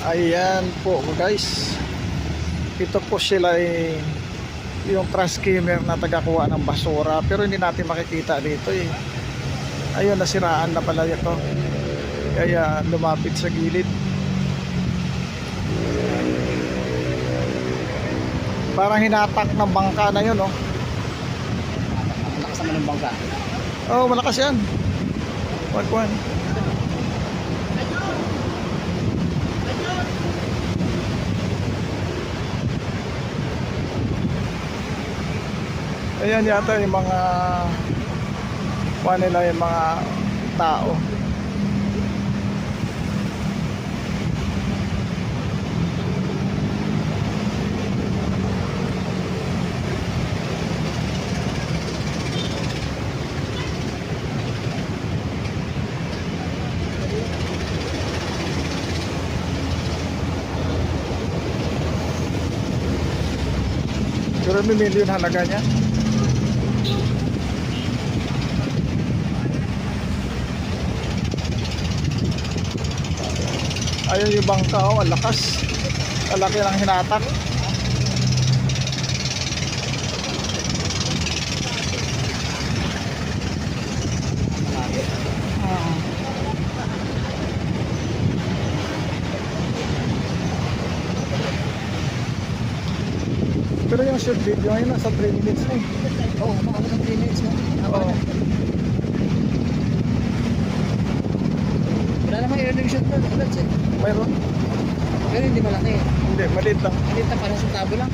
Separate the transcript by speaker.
Speaker 1: Ayan po guys. Ito po sila yung trash skimmer na tagakuha ng basura, pero hindi natin makikita dito eh. Ayun, nasiraan na pala ito. Kaya lumapit sa gilid. Parang hinatak ng bangka na yun, oh.
Speaker 2: Malakas naman ng bangka.
Speaker 1: Oh, malakas yan. Kuwan. Ayan yata yung mga kuwan nila, yung mga tao. Pero may million halaga niya. Ayun yung bangka, oh, ang lakas. Kalaki ng hinatak. Pero yung short video ngayon nasa 3 minutes na eh.
Speaker 2: Oo, mga 3 minutes mo.
Speaker 1: Oo.
Speaker 2: Wala namang earning shot doon.
Speaker 1: Mayroon?
Speaker 2: Pero hindi malaki.
Speaker 1: Hindi, maliit lang.
Speaker 2: Maliit na parang sa tabo lang.